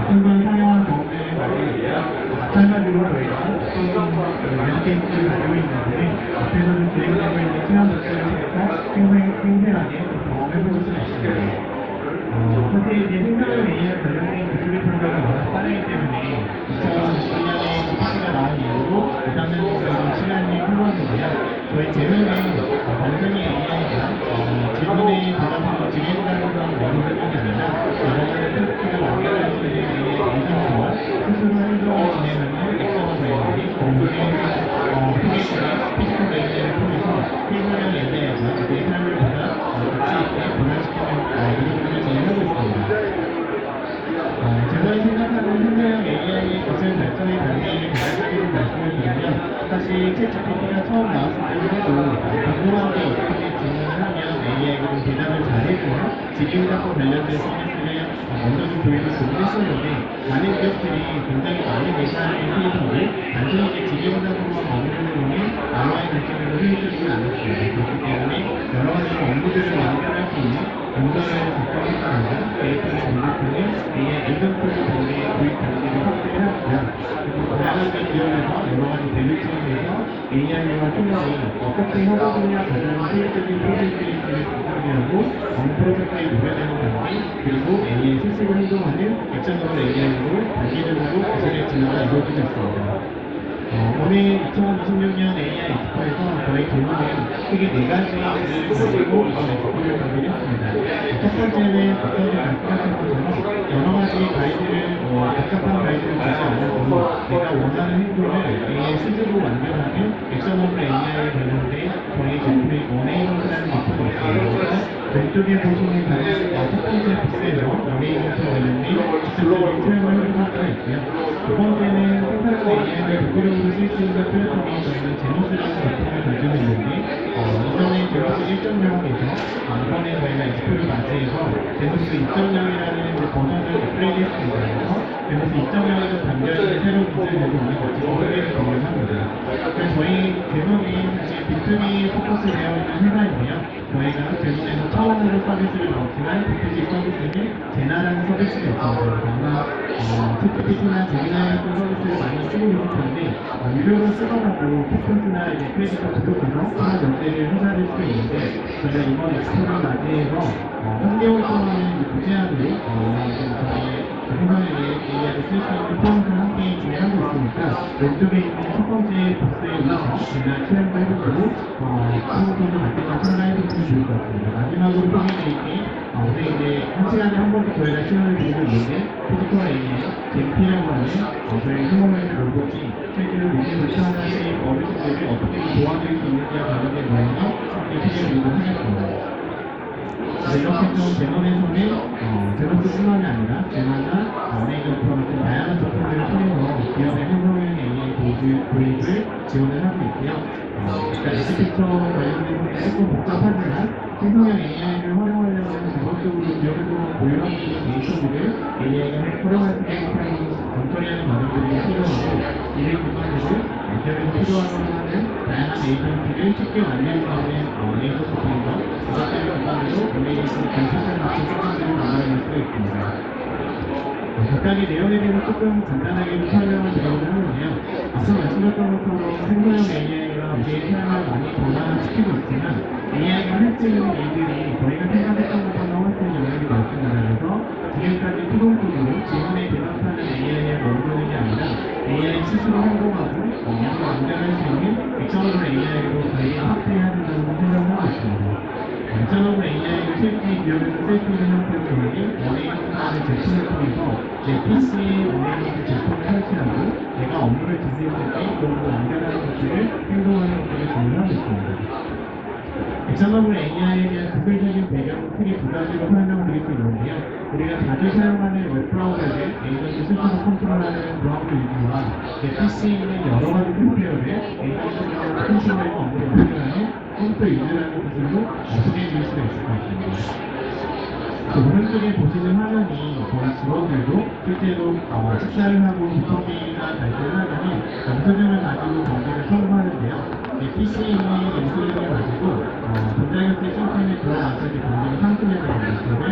한번 사용한 경우에 마찬가지로 저희가 랜드게임을 가지고 있는데 앞에서는 진행되고 있는 시간 자체에서 생생하게 경험해볼 수 있습니다. 사실 이제 생성형 AI 관련된 기술의 평가가 워낙 빠르기 때문에 2021년에 기술가 나온 이후로 2~3년 정도 시간이 흘렀는데요. 저희 제명의 단순히 AI가 질문에 대답하고 진행하는 그런 원인이 아니라 여러분의 테스트를 완료할 수 있는 AI의 의존도와 스스로 행동을 진행하는 액션 브레인들이 공동의 피지컬 AI를 통해서 생성형 AI가 내 삶을 보다 가치 있게 변화시키는 이런 진행하고 있습니다. 제가 생각하는 생성형 AI의 기술 발전의 단계를 간략하게 말씀을 드리면 사실 챗GPT가 처음 나왔을 때도 궁금한 게 어떻게 질문을 하면 AI가 좀 대답을 잘해주는 질의응답과 관련된 서비스를 먼저 좀 도입을 했었는데 많은 기업들이 굉장히 많은 예산을 투입하고 단순히 질의응답으로만 머무르는 것이 ROI 결정으로 효율적이지 않았습니다. 그렇기 때문에 여러 가지 업무들을 완결할 수 있는 문서를 작성했다든가 데이터를 분석하는 AI 에이전트를 도입 단계를 확대를 하고요. 그리고 다양하게 기업에서 여러 가지 대를 채용해서 AI와 통합이 어떻게 협업이냐 가장 효율적인 프로젝트를 구성하고 프로젝트에 녹여내는 단계 그리고 AI 실습을 행동하는 액션으로 AI로 단계적으로 기술의 진화가 이루어지고 있습니다. 올해 2026년 AI 엑스포에서 저희 제목은 크게 4가지를 가지고 이번 엑스포를 준비했습니다. 첫 번째는 앞서서 말씀하신 것처럼 여러 가지 가이드를, 복잡한 가이드를 주지 않아도 내가 원하는 행동을 AI 스스로 완료하는 액션오브 AI에 관련된 저희 제품의 원에이먼트라는 제품이 있습니다. 왼쪽에 보시는 첫 번째 부스에서 원에이먼트 관련된 기술적인 체험을 해볼 수가 있고요. 두 번째는 생산성 AI를 독보적으로 쓸 수 있는 플랫폼이 저희는 제노스라는 제품을 가지고 있는데 이전에 제노스 1.0에서 이번에 저희가 엑스포를 맞이해서 제노스 2.0이라는 버전을 업그레이드했습니다. 그래서 제노스 2.0에서 담겨있는 새로운 기술들도 오늘 같이 소개를 드리려고 합니다. 그래서 저희 제노는 사실 B2B 포커스되어 있는 회사인데요. 저희가 제노에서 처음으로 서비스를 넣었지만 B2C 서비스는 제나라는 서비스가 있습니다. 아마 챗GPT나 제미나이 같은 서비스를 많이 쓰고 계실 텐데 유료로 쓰더라도 쿠폰이나 크레딧 카드로 줘서 그런 연대를 해결할 수 있는데 저희가 이번 엑스포를 맞이해서 3개월 동안 무제한으로 저희 생성형 AI를 쓸 수 있는 포인트를 함께 진행하고 있으니까 왼쪽에 있는 첫 번째 부스에 올라서 저희가 체험도 해보고 포인트도 같이 참가해보시면 좋을 것 같습니다. 마지막으로 소개해드릴게 우리 이제 한 시간에 한 번씩 저희가 시간을 드리고 있는데 피지컬 AI 젠피라고 하는 저희 휴머노이드 로봇이 실제로 요즘 불편한 어르신들을 어떻게 도와줄 수 있는지와 관련된 내용을 소개해드리도록 하겠습니다. 이렇게 좀 제논에서는 제논뿐만이 아니라 제나나 어네이저프로 같은 다양한 제품들을 통해서 기업의 생성형 AI 도입을 지원을 하고 있고요. 아시픽처 관련된 조금 복잡하지만 생성형 AI를 활용하려면 기본적으로 기업에서 보유하고 있는 데이터들을 AI가 활용할 수 있는 검토하는 과정들이 필요하고 이를 기반으로 기업에서 필요하다고 하는 다양한 에이전트를 쉽게 만들 수 있는 에이전트 프레임워크 그것들을 기반으로 올레이션 간편한 같은 시스템들을 만들어낼 수 있습니다. 각각의 내용에 대해서 조금 간단하게 설명을 드리려고 하는데요. 앞서 말씀드렸던 것처럼 생성형 AI가 우리의 삶을 많이 변화시키고 있지만 AI가 할 수 있는 일들이 저희가 생각했던 것보다 훨씬 영역이 넓습니다. 그래서 지금까지 수동적으로 질문에 대답하는 AI에 머무르는 게 아니라 AI 스스로 행동하고 영역을 완전할 수 있는 액션오브 AI로 저희가 확대해야 된다는 생각을 하고 있습니다. 액션오브 AI를 실제 기업에서 쓸 수 있는 형태로 저희 원에이먼트라는 제품을 통해서 내 PC에 원에이먼트 제품을 설치하고 내가 업무를 진행할 때 그것을 완전하는 것들을 행동하는 것들을 진행하고 있습니다. 액션오브 AI에 대한 구체적인 배경은 크게 두 가지로 설명드릴 수 있는데요. 우리가 자주 사용하는 웹브라우저를 에이전트 스스로 컨트롤하는 브라우저 유저와 내 PC에 있는 여러 가지 소프트웨어를 에이전트가 컨트롤하고 업무를 완료하는 컴퓨터 유저라는 기술로 소개해드릴 수가 있을 것 같습니다. 오른쪽에 보시는 화면이 저희 직원들도 실제로 식사를 하고 부통기가 발표를 하면 영수증을 가지고 경기를 청구하는데요. PC에 있는 영수증을 가지고 전자결제 시스템에 들어갔을 때 경기를 상승해서 영수증을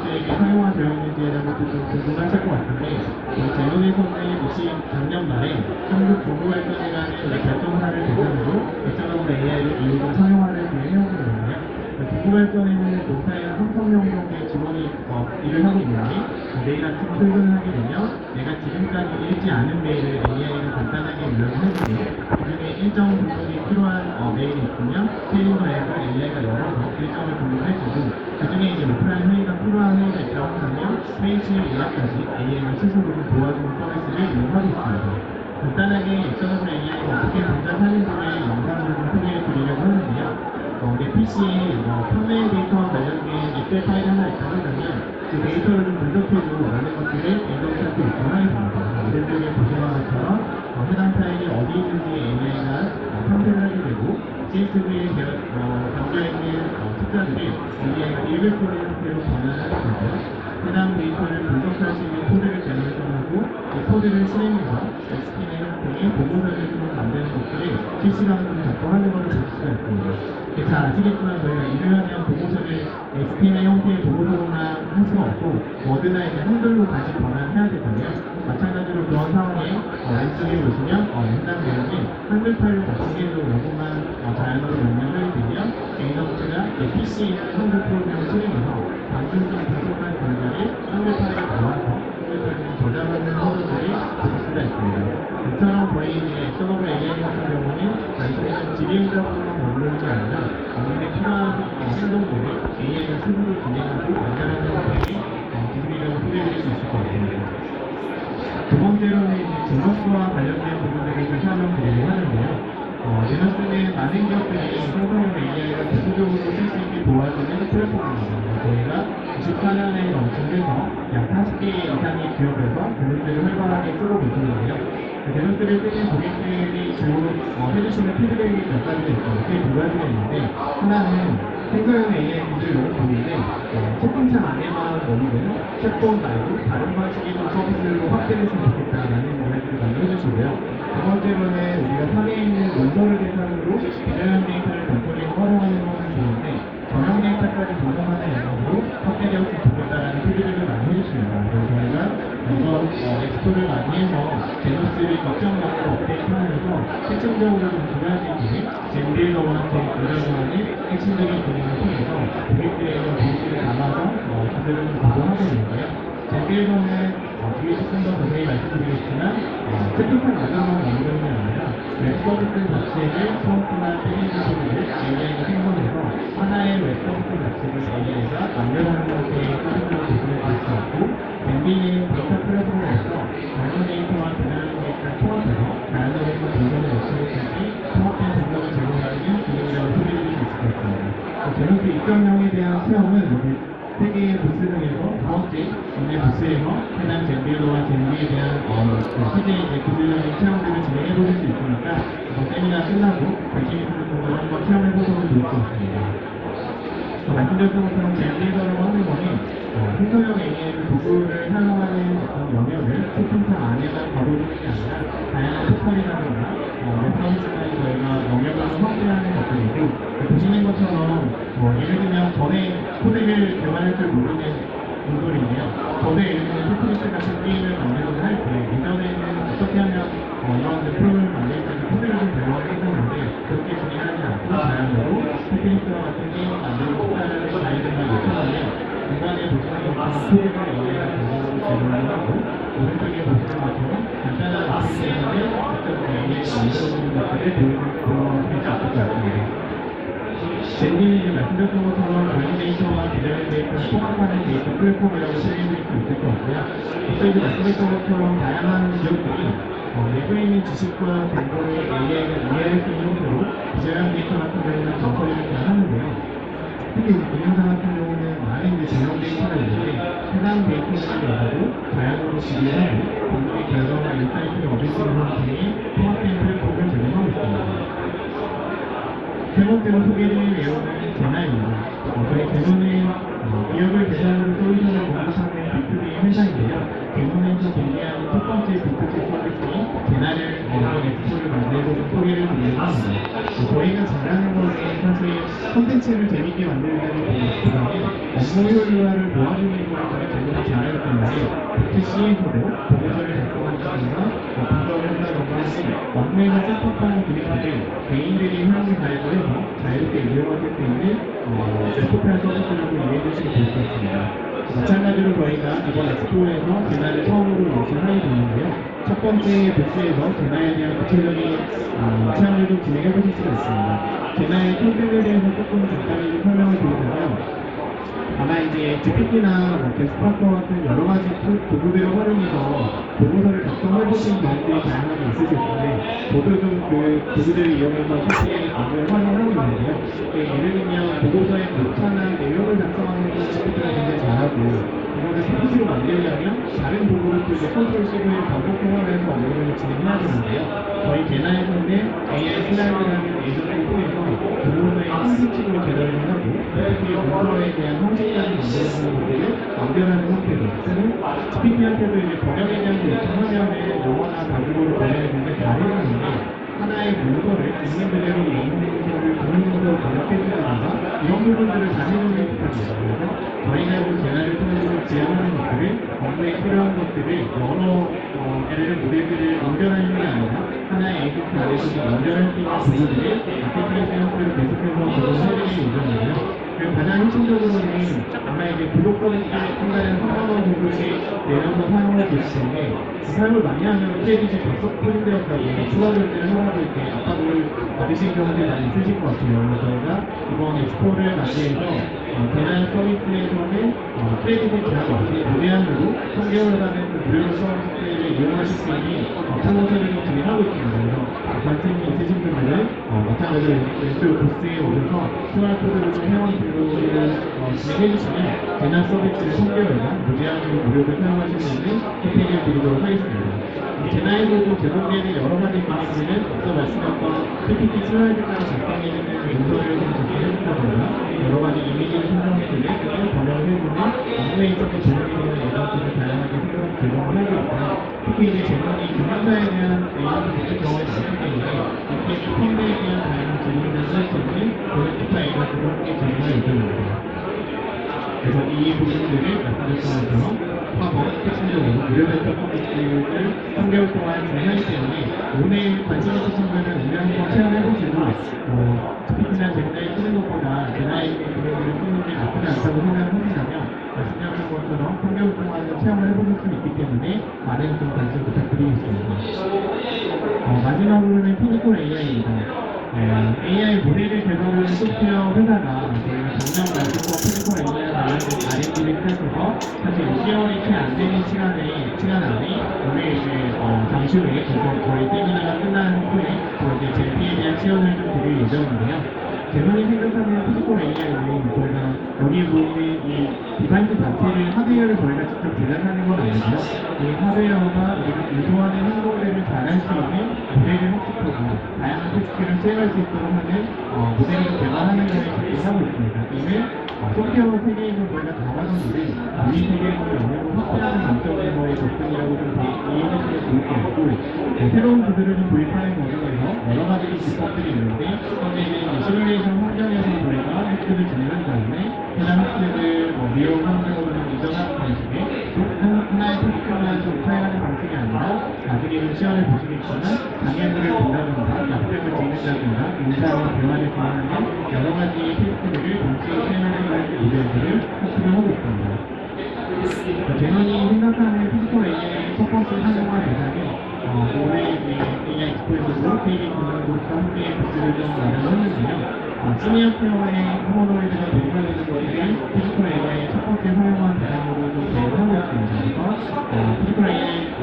고객들에게 사용화되어 있는지에 대한 것도 좀 궁금하실 것 같은데 제논에서는 작년 말에 한국 정보발전이라는 결정사를 대상으로 액션오브 AI를 이용한 사용화를 진행해오거든요. 정보발전에는 노사의 3,000명 정도의 직원이 일을 하고 있는데 내일 아침 출근을 하게 되면 내가 지금까지 읽지 않은 메일을 AI가 간단하게 요약을 해주고 그중에 일정 부분이 필요한 메일이 있으면 캘린더 앱을 AI가 열어서 일정을 공유해주고 그중에 이제 오프라인 회의가 필요한 회의가 있다고 하면 회의 시일 예약까지 AI가 스스로 도와주는 서비스를 이용하고 있습니다. 간단하게 액션오브 AI가 어떻게 동작하는지를 영상으로 좀 소개해 드리려고 하는데요. 내 PC에 판매 데이터와 관련된 엑셀 파일이 하나 있다고 하면 그 데이터를 좀 분석해주고 원하는 것들을 인정할 수 있도록 하겠습니다. 오른쪽에 보시는 것처럼 해당 파일이 어디 있는지 AI가 탐색을 하게 되고 CSV에 담겨있는 숫자들을 AI가 읽을 수 있는 형태로 변환하게 되고요. 해당 데이터를 분석할 수 있는 코드를 제너레이션하고 이 코드를 실행해서 XML 형태의 보고서를 좀 만드는 것들을 실시간으로 작성하는 것을 볼 수가 있습니다. 잘 아시겠지만 저희가 일을 하면 보고서를 XML 형태의 보고서로만 할 수가 없고 워드나 이제 한글로 다시 변환해야 되잖아요. 마찬가지로 그런 상황에 왼쪽에 보시면 해당 내용을 한글 파일로 바꾸기로 요것만 자연으로 명령을 드리면 개인업체가 PC에 있는 한글 프로그램을 실행해서 방금 전 분석한 결과를 한글 파일에 넣어서 한글 파일에 저장하는 코드들이 볼 수가 있습니다. 이처럼 저희 액션오브 AI 같은 경우는 단순히 지리응답으로만 머무르는 게 아니라 본인의 필요한 행동들을 AI가 스스로 진행하고 완전한 형태의 기술이라고 소개해드릴 수 있을 것 같습니다. 두 번째로는 제너스와 관련된 부분들을 좀 설명드리려고 하는데요. 제너스는 많은 기업들이 생성형 AI가 기술적으로 쓸 수 있게 도와주는 플랫폼입니다. 저희가 94년에 정해서 약 40개 이상의 기업에서 제너스를 활발하게 쓰고 계시는데요. 제너스를 쓰는 고객들이 주로 해주시는 피드백이 몇 가지가 있어요. 크게 두 가지가 있는데 하나는 생성형 AI 기술을 너무 좋은데 채팅창 안에만 머무는 챗봇 말고 다른 방식의 서비스로 확대했으면 좋겠다라는 이야기를 많이 해주시고요. 두 번째로는 우리가 사내에 있는 문서를 대상으로 대量데이터를 검토에 활용하는 것은 좋은데 전형 데이터까지 분석하는 영역으로 확대되었으면 좋겠다라는 피드백을 많이 해주십니다. 그래서 저희가 이번 엑스포를 많이 해서 제너스를 걱정하고 업데이트하면서 핵심적으로 두 가지 기능, 젠빌더한테 운영하는 핵심적인 기능을 통해서 고객들에게 데이터를 담아서 그들을 보고하고 있는데요. 젠빌더는 뒤에 조금 더 자세히 말씀드리겠지만 채팅창 안에만 머무르는 게 아니라 웹서비스 자체를 프론트나 페이지 소리를 AI가 생성해서 하나의 웹서비스 자체를 AI가 만들어가는 형태의 서비스로 대신해 볼 수 있고 젠빌의 데이터 플랫폼에서 다른 데이터와 기다리는 데이터를 통합해서 다양하게 분석을 웹서비스까지 통합된 분석을 제공하는 기능이라고 소개해드릴 수 있을 것 같습니다. 제너스 입점형에 대한 체험은 여기 세계의 부스 중에서 두 번째 국내 부스에서 해당 젠빌더와 젠비에 대한 실제 기술적인 체험들을 진행해 보실 수 있으니까 세미나 끝나고 관심 있으신 분들 한번 체험해 보셔도 좋을 것 같습니다. 말씀드렸던 것처럼 젠빌더라고 하는 거는 생성형 AI를 도구를 사용하는 영역을 채팅창 안에만 가로주는 게 아니라 다양한 포털이라든가 웹서비스까지 저희가 영역을 확대하는 것들이고 보시는 것처럼 예를 들면 전에 코드를 개발할 줄 모르는 분들인데요. 저도 예를 들면 테트리스 같은 게임을 만들거나 할 때 예전에는 어떻게 하면 이런 프로그램을 만들 때 코드를 좀 배워야 했었는데 그렇게 진행하지 않고 자연으로 테트리스와 같은 게임을 만들고 싶다는 가이드를 요청하면 중간에 보시는 것처럼 코드를 AI가 정보로 제공을 하고 오른쪽에 보시는 것처럼 간단한 어플리케이션을 직접 AI가 만들어주는 것들을 보여드릴 수 있을 것 같습니다. 젠비는 말씀드렸던 것처럼 관리 데이터와 기다리는 데이터를 통합하는 데이터 플랫폼이라고 소개해드릴 수 있을 것 같고요. 또 이제 말씀드렸던 것처럼 다양한 기업들이 내부에 있는 지식과 정보를 AI가 이해할 수 있는 형태로 비저랑 데이터 같은 경우는 정보를 잘 하는데요. 특히 운영사 같은 경우는 많은 전용 데이터가 있는데 해당 데이터를 가지고 다양으로 비교하고 공동의 결과와 인사이트를 얻을 수 있는 형태의 통합된 플랫폼을 제공하고 있습니다. 세 번째로 소개해드릴 내용은 제나입니다. 저희 제노는 기업을 대상으로 솔루션을 공급하는 B2B 회사인데요. 제노에서 공개하는 첫 번째 B2C 서비스인 제나를 이번 엑스포를 만들고 소개를 드리려고 합니다. 저희가 잘하는 것은 사실 콘텐츠를 재밌게 만들는 것보다는 업무 효율화를 도와주는 것에 CC에서도 보고서를 작성한다거나 분석을 한다거나 하는 왕래가 세법하는 그림들을 개인들이 활용을 가입해서 자유롭게 이용할 수 있는 세법한 서비스라고 이해해 주시면 될 것 같습니다. 마찬가지로 저희가 이번 엑스포에서 제나를 처음으로 연출하게 되는데요. 첫 번째 부스에서 제나에 대한 구체적인 체험을 좀 진행해 보실 수가 있습니다. 제나의 컨셉에 대해서 조금 간단히 설명을 드리자면 아마 이제 GPT나 데스크탑과 같은 여러 가지 도구들을 활용해서 보고서를 작성해 보신 경우들이 다양하게 있으실 텐데 저도 좀 그 도구들을 이용해서 사실 업무를 활용하고 있는데요. 예를 들면 보고서의 목차나 내용을 작성하는 것 GPT가 굉장히 잘하고 이거를 PPT로 만들려면 다른 도구를 또 이제 컨트롤 C를 반복 통화해서 업무를 진행해야 되는데요. 저희 제나에서는 AI 슬라이드라는 예전을 통해서 보고서의 형식식으로 개설을 하고 PPT 문서에 대한 형식까지 만들어주는 것들을 연결하는 형태로 또는 GPT한테도 이제 번역에 대한 요청하면은 영어나 다국어로 번역이 굉장히 잘해주는데 하나의 문서를 있는 그대로 영어 문서를 다른 문서로 번역해주는가 이런 부분들을 잘 해주는 듯합니다. 그래서 저희가 그 제나를 통해서 지향하는 것들을 업무에 필요한 것들을 여러 예를 들어 모델들을 연결하는 게 아니라 하나의 에이전트 안에서 연결할 수 있는 부분들을 마케팅의 형태로 계속해서 제공을 해드릴 예정이고요. 가장 핵심적으로는 아마 이제 구독 서비스를 한 달에 3만 원 정도씩 내면서 사용을 계실 텐데 사용을 많이 하면 크레딧이 벌써 포진되었다고 추가 결제를 하라고 이렇게 압박을 받으신 경우들이 많이 있으실 것 같아요. 저희가 이번 엑스포를 맞이해서 대난 서비스에서는 크레딧이 제한 없이 무제한으로 3개월간의 무료 서비스를 이용하실 수 있는 프로모션을 진행하고 있습니다. 그래서 관심이 있으신 분들은 마찬가지로 왼쪽 부스에 오셔서 QR코드를 좀 회원들로 진행해주시면 대난 서비스를 3개월간 무제한으로 무료로 사용하실 수 있는 혜택을 드리도록 하겠습니다. 제나에서도 제공되는 여러 가지 기능들은 앞서 말씀드렸던 PPT 슬라이드까지 작성해주는 문서를 좀 작성해준다거나 여러 가지 이미지를 선정해주는 또는 번역을 해주는 업무에 있어서 도움이 되는 예정들을 다양하게 제공을 하고 있고요. 특히 이제 제목이 금융사에 대한 내용이 있을 경우에 많기 때문에 이렇게 펀드에 대한 다양한 질문을 할 수 있는 그런 기타 에이전트를 함께 제공할 예정입니다. 그래서 이 부분들을 말씀드렸던 것처럼 파버 핵심적으로 무료 대표 서비스를 3개월 동안 진행하기 때문에 오늘 관심 있으신 분은 오늘 한번 체험해보시고 GPT나 제나에 쓰는 것보다 제나에 있는 그룹을 쓰는 게 나쁘지 않다고 생각을 하신다면 말씀드린 것처럼 3개월 동안 체험을 해보실 수 있기 때문에 많은 좀 관심 부탁드리겠습니다. 마지막으로는 피지컬 AI입니다. AI 모델을 개발하는 소프트웨어 회사가 저희가 작년 말부터 피지컬 AI 관련된 R&D를 시작해서 사실 6개월이 채 안 되는 시간 안에 오늘 이제 잠시 후에 저희 세미나가 끝난 후에 이제 제피에 대한 시연을 좀 드릴 예정인데요. 제너이 생각하는 피지컬 AI는 저희가 여기 보이는 이 디바이스 자체를 하드웨어를 저희가 직접 제작하는 건 아니고요. 이 하드웨어가 우리가 의도하는 행동들을 잘할 수 있는 모델을 확립하고 다양한 테스트를 수행할 수 있도록 하는 모델을 개발하는 것에 집중하고 있습니다. 이는 소프트웨어 세계에서 저희가 잘하는 일은 우리 세계에서 영역을 확대하는 관점에서의 접근이라고 좀 이해하시면 좋을 것 같고 새로운 구조를 좀 도입하는 과정에서 여러 가지 기법들이 있는데 현재는 시뮬레이션 환경에서 저희가 학습을 진행한 다음에 해당 학습을 리얼 환경으로는 이전하는 방식에 하나의 테스트만 좀 사용하는 방식이 아니라 나중에 좀 시연을 보시겠지만 장애물을 본다든가 약점을 찍는다든가 인사와 대화를 진행하는 여러 가지 테스트들을 동시에 수행하는 모델들을 학습을 하고 있습니다. 제너니 생각하는 피지컬 AI의 첫 번째 활용화 대상이 올해 AI 엑스포에서도 KD 금융그룹과 함께 부스를 좀 마련했는데요. 시니어 케어의 휴머노이드가 대표되는 것들이 피지컬 AI의 첫 번째 활용화 대상으로 좀 제안하고 있습니다. 그래서 피지컬 AI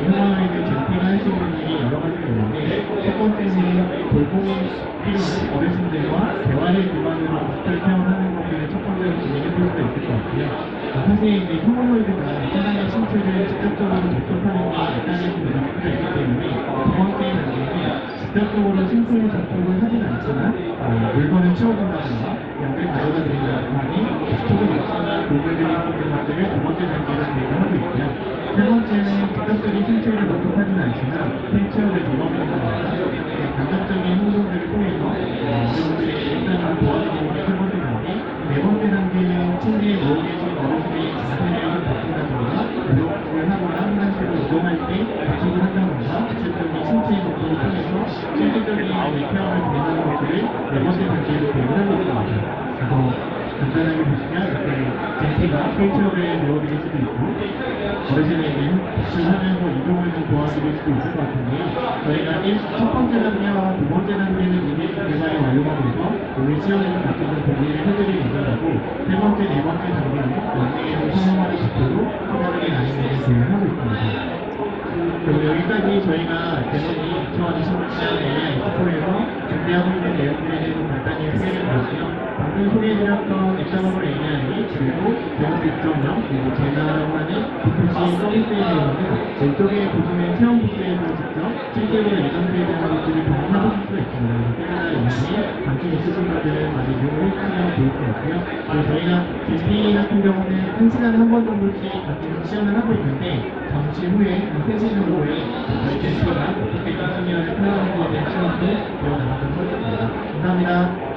휴머노이드 젠티가 할 수 있는 일이 여러 가지가 있는데 첫 번째는 돌봄이 필요한 어르신들과 대화를 기반으로 디지털 체험을 하는 것들을 첫 번째로 진행해 볼 수가 있을 것 같고요. 사실 이제 휴머노이드가 사람의 신체를 직접적으로 접촉하는 게 약간의 부담이 있기 때문에 두 번째 단계는 직접적으로 신체에 접촉을 하진 않지만 물건을 치워준다거나 약을 가져다 드린다거나 하는 접촉은 없지만 도구들이 있는 것들을 두 번째 단계로 계획하고 있고요. 세 번째는 직접적인 신체를 접촉하진 않지만 휠체어를 밀어내는다거나 간접적인 행동들을 통해서 어른들에게 일단은 도와주는 게 세 번째 단계. 네 번째 단계는 침대에 누워 계신 어르신의 자세를 바꾼다거나 운동을 하거나 스케이트를 배워드릴 수도 있고, 어르신에게 복수를 하면서 이동을 좀 도와드릴 수도 있을 것 같은데요. 저희가 첫 번째 단계와 두 번째 단계는 이미 개발이 완료가 돼서 오늘 시험에서 같은 공개를 해드릴 예정이고, 세 번째, 네 번째 단계는 연예인을 사용하는 식으로 소개를 나누는 계획하고 있습니다. 그리고 여기까지 저희가 대선이 2026년 AI 엑스포에서 준비하고 있는 내용들에 대해서 간단히 소개를 드렸고요. 방금 소개해드렸던 엑사버블 AI 그리고 대선 6.0 그리고 제나라고 하는 B2C 서비스에 대해서는 왼쪽에 보시면 체험 부스에서 직접 실제로 예정되어 있는 것들을 경험해보실 수가 있습니다. 꽤나 영상이 관심 있으신 분들은 많이 이용을 해주시면 좋을 것 같고요. 그리고 저희가 GP 같은 경우는 1시간에 한 번 정도씩 같은 시연을 하고 있는데 잠시 후에 3시 정도에 저희 GP가 어떻게 인지니어를 표현하는지에 대한 시험도 배워나가도록 하겠습니다. 감사합니다.